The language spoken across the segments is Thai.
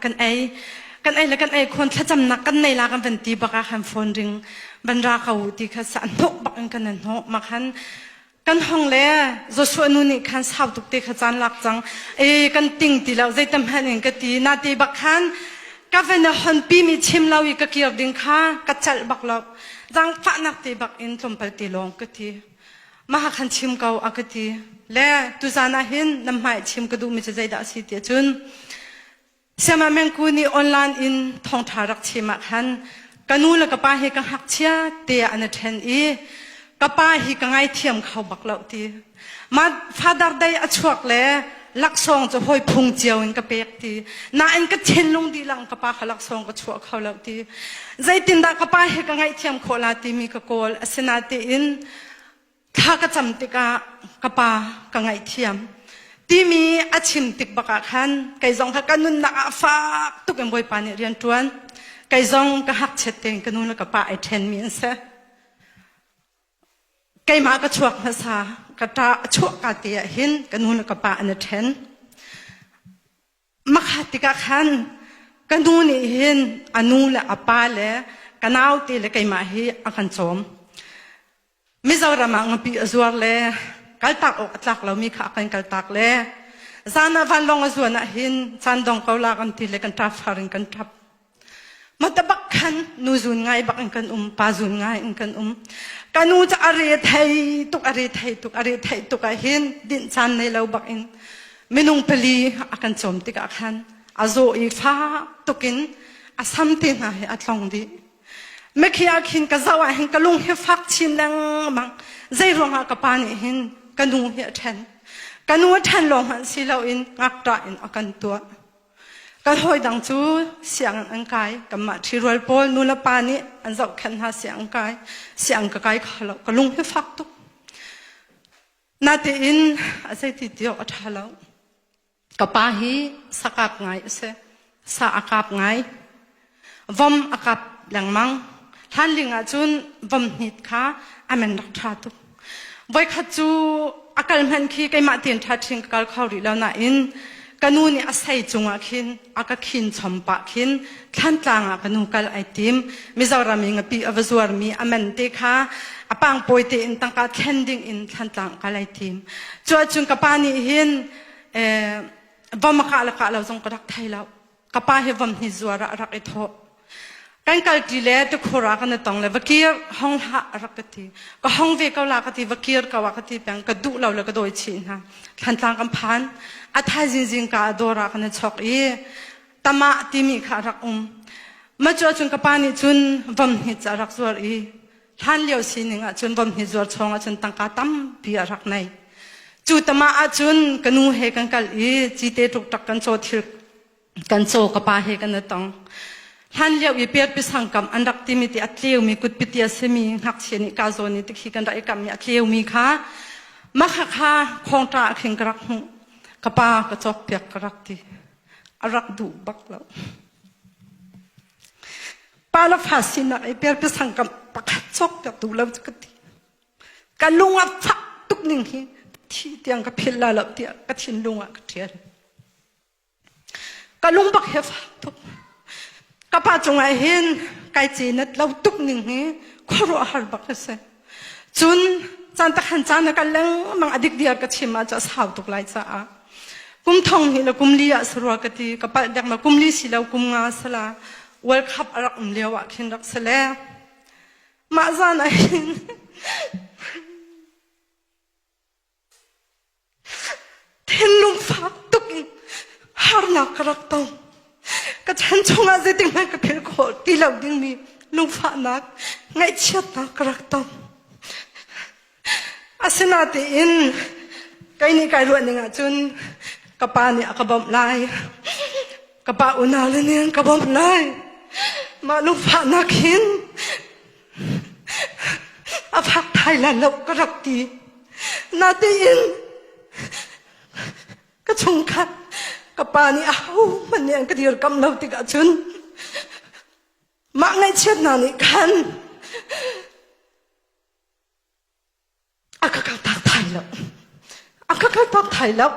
กันไอและกันไอคนถ้าจำนักกันในลากันเป็นตีบักคันฟอนริงบรรดาเขาตีขันสันนกบักกันนั่นนกมาคันกันห้องเล่จะชวนนู่นนี่คันสาวตุกตีขจานหลักจังกันติ่งตีเราใจตำหันเองก็ตีนาตีบักคันก็เป็นคนปีมีชิมเราอีกเกี่ยวดิ้งข้ากัดจัลบักเราจังฝันนักตีบักอินสมปตีลงก็ตีมาคันชิมเก่าอักตีเล่ตุจานาหินน้ำหายชิมกระดูมิจะใจด่าสิเตียจุนเสียมาเมงกูนี่ออนไลน์อินทองทารักชิมักฮันกันนู้นแล้วก็ป้าเฮกังหักเชียเตียอันเทนอีก็ป้าเฮกังไอเทียมเขาบักเหล่าตีมาฟาดาร์ได้อชวกเล่ลักซองจะห้อยพุงเจียวอินก็เปียกตีน่าอินก็เชนลงดีหลังก็ป้าเขาลักซองก็ชวกเขาเหล่าตีใจตินดาก็ป้าเฮกังไอเทียมโคลาตีมีก็โกลอสนาตีอินถ้าก็จำติก็ป้ากังไอเทียมที่มีอาชีพติดบักขันไก่จงหักกันนุนนักฟ้าตุกเอ็มบอยปานิเรียนทวนไก่จงก็หักเช็ดเต็งกันนุนแล้วก็ป้าไอเทนมีนเสไก่มาก็ชวกภาษากระตาชวกกาเตียหินกันนุนแล้วก็ป้าอันเทนมักหัดติกขันกันนุนนี่หินอนุและอป้าและกันเอาตีและไก่มาฮีอากันจอมมิจารามังปีอซัวเล่กัลตักออกตักเรามีข้ากันกัลตักเล่ซานาวันลงส่วนนั้นหินซันดงเขาลากันทีเล็กันทับฟาริงกันทับมาตะบักขันนูซุนไงบักกันปาซุนไงกันกันนูจะอะไรไทยตุกอะไรไทยตุกอะไรไทยตุกหินดินซันในเราบักอินมินุงพลีอากันจอมติกาขันอาโซอีฟ้าตุกินอาสัมตินาอัตลองดีไม่ขี้อาขินกับสาวหินกับลุงเฮฟักชินดังมังใจร้องกับปานิหินกันนูเฮแทนกันนูแทนลงหันสิเราอินงักตาอินอากันตัวกันหอยดังจูเสียงอังกายกับมาที่รวยโพลนูละปานิอันจะขันหาเสียงอังกายเสียงกะกายขลังกับลุงเฮฟักตุกนาทีอินอาศัยติดเดียวอัฐาเรากับปาฮีสักกับไงเสสักกับไงวอมอากับหลังมังท่านลิงอาจุนวอมหิดขาอเมนรักชาตุไว้ขัดจูอาการมันขี้ไก่มาเตียนทัดทิ้งกัลเขาหรือแล้วน่ะอินกันนูนี่อาศัยจงอาคินอากาคินชมปะคินท่านต่างอากันนูกัลไอติมมิจารามิงปีอวสวรมีอเมนเตค่ะอาปังปอยเตอินตั้งการแคนดิ้งอินท่านต่างกัลไอติมจวดจุงกับปานี่หินวอมกะละกะเราจงกระดักไทยแล้วกับปาเฮวอมหิจวระรักไอโตกันกัลทีเล่ตุขรากันต้องเลยวักีร์ห้องหารักตีก็ห้องเวกเอาลากตีวักีร์ก็วักตีเพียงก็ดูเราเลยก็โดยชินฮะทันทางกันพันอัฐาจริงๆก็ดอรักกันชกอีตามาที่มีขารักมาจวดจุนกับปานี่จุนวมหิจรักสวรีท่านเลี้ยวสิหนึ่งจุนวมหิจวดชงจุนตั้งกาตั้มปีรักในจุดตามาจุนกันนูเฮกันกัลอีจีเตตุกตักกันโซทิกันโซกับปาเฮกันต้องท่านเลี้ยวอีเปียดพิสังกัมอันดักที่มีที่อัตเลี้ยวมีกุดปิเตียสมีหักเชนิกาโซนิติขีกันได้กัมมีอัตเลี้ยวมีค่ะมักค่ะคงตราเข่งกรักหูกระปากระจกเปียกกรักทีรักดูบักแล้วปาลฟาสินะอีเปียดพิสังกัมปักจกเปียกดูแล้วจะกทีกันลุงอ่ะฟักตุกหนึ่งที่เตียงกับพิลลาแล้วเตียกชินลุงอ่ะกเทียนกันลุงบักเฮฟักตุกกับป้าจงไอเห็นไก่จีนเราตุกหนึ่งนี้ขอรู้อาบักเสจุนจันตะขันจานกันเล้งมังอดีตเดียร์กับชิมาจะสาวตุกไล่จ้ากุมทองนี่เรากุมลีอัสรัวกตีกับป้าเด็กมากุมลีสิเรากุมงาสละเวลคับรักเลี้ยวะขินรักสละมาจานไอเห็นเทนลุงฟักตุกฮาร์นักรักตองก็ฉันชงอาเจติงมันก็เพียงขอที่เราดิ้งมีลุงฟ้านักไงเชียดนักรักต้องอาศนาตีอินไกนี่ไกรวนนี่งจุนกระปานี่กระบอมลายกระปาอุณาเลยเนี่ยกระบอมลายมาลุงฟ้านักหินอาพักไทยแล้วเราก็รักดีนาตีอินก็ชงคัดกับปานี่มันเนี่ยก็เดียวกำลังติดจุนมาไงเช็ดนานี่กันก็ตักไทยแล้วก็ตักไทยแล้ว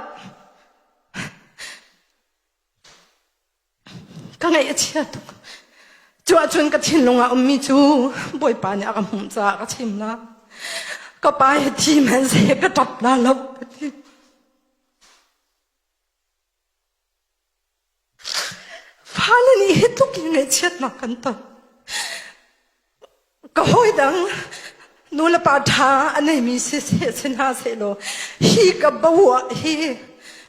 ก็ไงเชียตุจัวจนกระชินลงอ่ะมีจูบ่อยป่านเนี่ยกำหุ่นจากระชิมนะก็ไปที่มันเสกกระตับลาลบฟ้าเลยนี่ทุกยังไงเชียดนักกันต่อก็ห้อยดังนูละปาทาอันไหนมีเสียเสนาเสโลฮีกับบัวฮี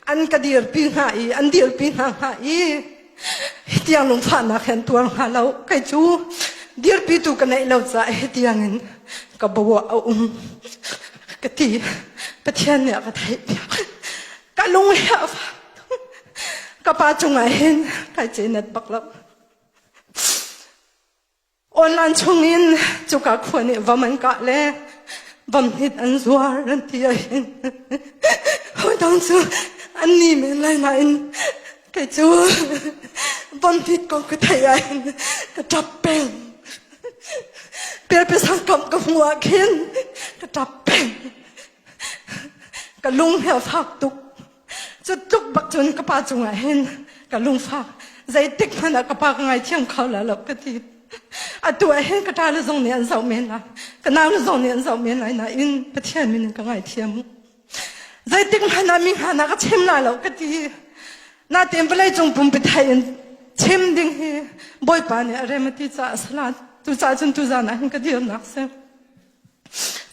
อันกระเดียร์ปีหายอันเดียร์ปีหายเตียงลงฟ้านักเห็นตัวหาเราใครจูเดียร์ปีตุกันไหนเราจะเตียงเงินกับบัวเอากะตีประเทศเนี่ยก็ไทยก็ลงเหี้ยก็ป้าจงไงเห็นใครเจเน็ตบักแล้วออนไลน์ช่วงนี้จุกควรเนี่ยว่ามันกะเล่บำหิดอันสวารันที่เห็นเขาต้องจูอันนี้ไม่ไรไหนใครจูบำหิดก็คือไทยก็จับเป็นเปลี่ยนไปสังคมกับหัวเข็นก็จับเป็นก็ลุงเหี่ยวฝากตุกจุดตุกบักจนก็ป้าจงไงเห็นก็ลุงฝากใจติ๊กมันก็ป้าไงเที่ยงเขาแล้วก็ทีอะตัวเห็นก็ตาละสองเนี่ยสองเมนละก็น้ำละสองเนี่ยสองเมนไหนอินประเทศมินก็ไงเที่ยมใจติ๊กมันมีหานาก็เช่มละแล้วก็ทีน่าเต็มไปเลยจงปุ่มไปไทยเช่มดิ้งฮีบ่อยป่านเนี่ยอะไรมาที่จะสลัดตุจ่าจนตุจ่านะก็เดียวนักเสีย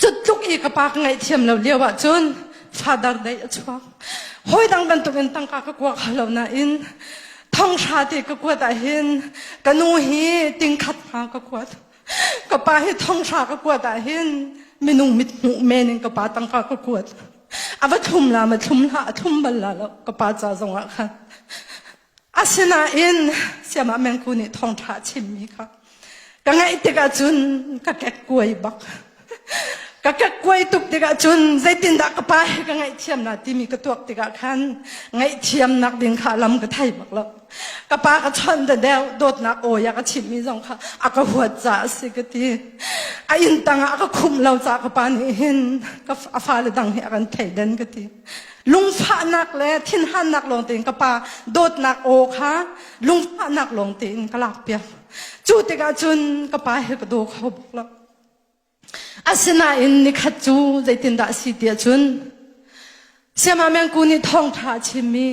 จุดลุกอีกก็ป้าไงเที่ยมเราเลี้ยวจนฟาดาร์ได้ชัวห้อยดังกันตุเป็นตั้งกากกว่าเขาเรานะอินท่องชาติก็กวดแต่เห็นกันนูฮีติงขัดมาก็กวดก็ป้าให้ท่องชาก็กวดแต่เห็นไม่นุ่งมิดหูเมนิงก็ป้าตั้งกากกวดอาวัตถุมละมาทุ่มละทุ่มบัลละแล้วก็ป้าจะส่งอ่ะค่ะอาศินาอินเสียมาแมงกูนี่ท่องชาชิมมีค่ะก็ไงติกาจุนก็แกกวยบักก็แกกวยตุกติกาจุนใจตินดักก็ป้าก็ไงเทียมนาที่มีกระตัวติกาขันไงเทียมนักดิ่งขาลำก็ไทยบักแล้วก็ป้าก็ชนแต่เดียวโดดนักโอยก็ชิมมีสองค่ะอาก็หัวจ่าสิกตีอาอินตังอาก็คุมเราจากก็ป้านี่เห็นก็ฟ้าเลยดังเห็นกันไทยเดินก็ตีลุงฟ้านักเลยทิ้นหันนักลงตีนก็ป้าโดดนักโอค่ะลุงฟ้านักลงตีนก็หลักเปียจูติกาจุนก็ป้าเห็นก็ดูเขาบอกแล้วอาศินาอินนิขัดจูใจตินดาสีเดียจุนเสียมาแมงกูนี่ท่องท่าชิมี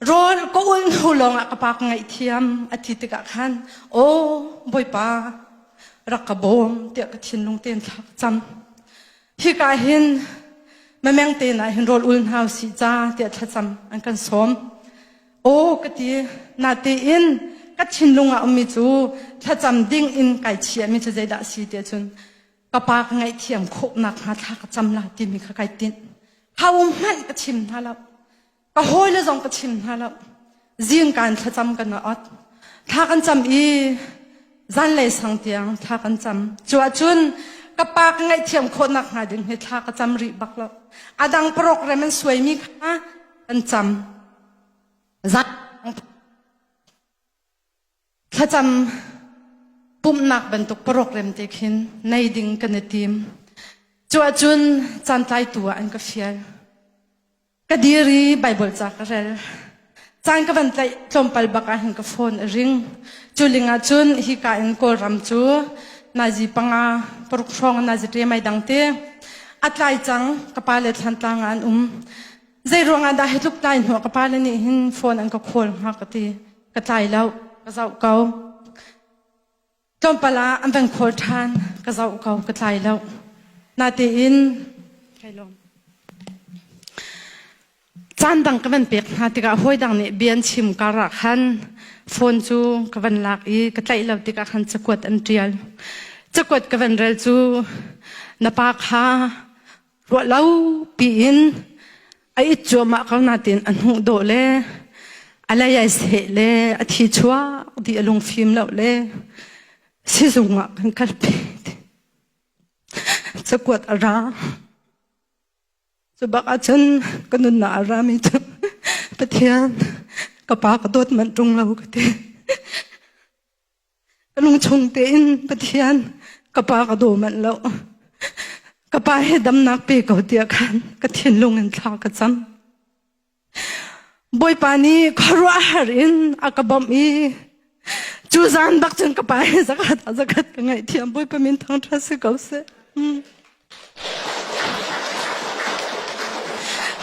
รอก็อุ่นหูลงอ่ะกับปากไงเทียมอาทิตย์กะขันโอ้บ่อยป้ารักกระบมเตียกระชินลงเตียนทักจำที่กาเห็นแม่แมงเตียนเห็นรออุ่นหาวสีจ้าเตียทักจำอันกันสมโอ้กะตีนาตีอินกัดชินลงอ่ะมีจูทักจำดิ้งอินไก่เชียมีจูใจดาสีเดียจุนก็ปากไงเทียมโคกหนักหาทักจำลาที่มีข้าไก่ตินเขาไม่กระชิมท่าแล้วก็ห้อยเลยจงกระชิมท่าแล้วยิ่งการทักจำกันนะอดทักกันจำอีจันเลยสังเตียงทักกันจำจวดจุนก็ปากไงเทียมโคกหนักหาดึงให้ทักกันจำรีบักแล้วอาดังโปรแกรมมันสวยมีค่ะกันจำจันทักจำปุ่มหนักเป็นตุกโปรแกรมเด็กหินในดิ่งกันในทีมจวดจุนจันไตตัวอันก็เฟียร์ก็ดีรีไบเบิลจากเรลจันก็วันไตจมปัลบักอันก็โฟนริงจุลิงอาจุนฮิกาอินโกลรัมจูนาจีปังอาปรุกฟองนาจีเรียไม่ดังเตอัตไลจังกปาเลทันตางานใจรวงอาดาให้ทุกไตหัวกปาเลนี่หินโฟนอันก็โคลมากตีก็ไตแล้วก็เจ้าเก่าจอมปลาอันเป็นโคทานก็เจ้าเก่าก็ไตแล้วนาตีอินใครลงจานดังก็เป็นเปียกนาตีก็ห้อยดังนี่เบียนชิมการักหันโฟนจูก็เป็นลักอีก็ไตแล้วตีก็หันจะกวดอันเรียลจะกวดก็เป็นเรลจูนับปากหารัวเล่าปีอินไอ้จัวมาเขานาตีนอันหูโดเลอะไรใหญ่เสเลอาทิตย์ชัวดีลงฟิล์มแล้วเลสิจุงอ่ะกันกัลปีจะกวดอะไรจะบักอาจารย์ก็นุนนาอารามิตรปะเทียนกระปากระโดดมันตรงเราก็เตะก็ลุงชงเต้นปะเทียนกระปากระโดดมันแล้วกระปาให้ดำนักเปย์เขาเตียกันก็เทียนลงเงินทากระจำ boy pani kharwa harin akabami chuzan bak chun kapai zakat ka ngai thiam boy pamin thang tha se kause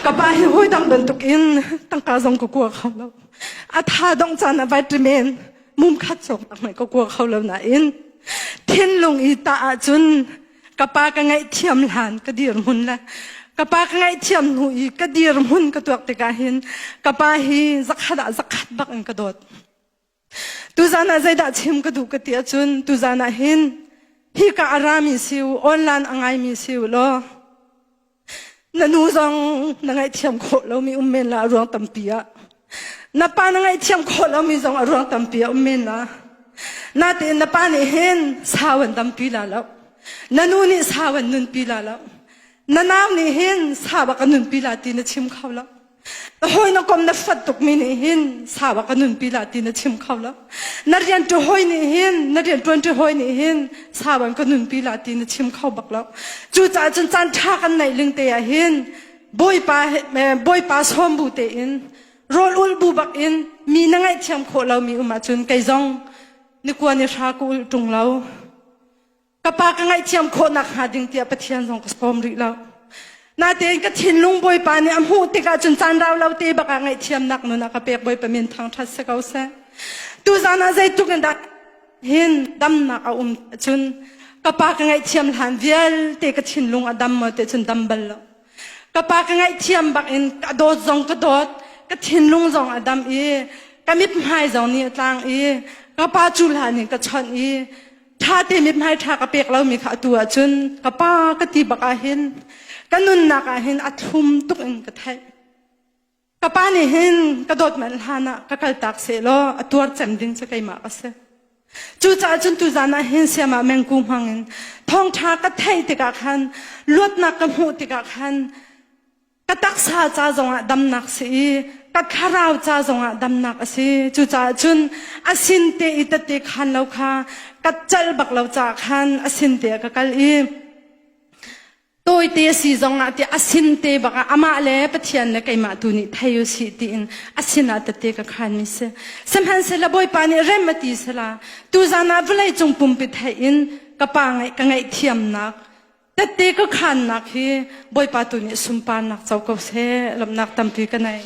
kapai hoi dang dan tukin tang ka jong ko kwa khalo atha dong chana vitamin mum khat chok tak mai ko kwa khalo na in thiên lung i ta chun kapa ka ngai thiam lan ka dir mun la kapa ka ngai thiam nu i ka dir mun ka tuak te ka hin kapa hi zakhat bak ang ka dot tu zana zaida chim ka du ka tia chun tu zana hin hi ka arami siu online angai mi siu lo nanu zong na ngai thiam kho lo mi ummen la ruang tampia na pa na ngai thiam kho lo mi zong ruang tampia ummen la na te na pa ni hin sawan tampi la lo nanu ni sawan nun pi la lo nanaw ni hin sawa ka nun pi la ti na chim khaw lo hoi na kom na fat tuk mi ni hin sawa ka nun pi la ti na chim khaw lo na rian tu hoi ni hin na rian tuan tu hoi ni hin sawan ka nun pi la ti na chim khaw bak lo chu cha chun chan tha kan nai ling te ya hin boy pa som bu te in rol ul bu bak in mi na ngai thiam kho lo mi uma chun kai zong ni kwa ni sha ku ul tung lo kapa ka ngai thiam kho nak ha ding tia pathian zong ko som ri lo na te ka thin lung boy pa ni am hu te ka chun chan raw lo te ba ka ngai thiam nak no na ka pek boy pa min thang that se kau se tu zana zai tu kan da hin dam na ka chun kapa ka ngai thiam han vial te ka thin lung adam mo te chun dam bal lo kapa ka ngai thiam bak in ka dot zong ka dot ka thin lung zong adam e ka mip mai zong ni tlang e kapa chul han ni ka chon e tha te mip mai tha ka pek lo mi kha tu chun kapa ka ti baka hin kanun na ka hin athum tuk in ka thai kapa ni hin ka dot man hana ka kal tak se lo atur chem ding che kai ma ka se chu cha chun tu zana hin se ma meng kum hangin thong tha ka thai te ka khan lot na ka mu te ka khan ka tak sa cha zonga dam nak si ka kharau cha zonga dam nak si chu cha chun asin te itate khan lo kha ka chal bak lo cha khan asin te ka kal i tôi te si zonga te asin te baka ama le pathian na kai ma tu ni thayu si ti in asina ta te ka khan mi se samhan se la boy pani remati sala tu zana vlai chung pum pi thai in ka pa ngai ka ngai thiam nak ta te ka khan nak hi boy pa tu ni sum pa nak chau ko se lam nak tam pi ka nai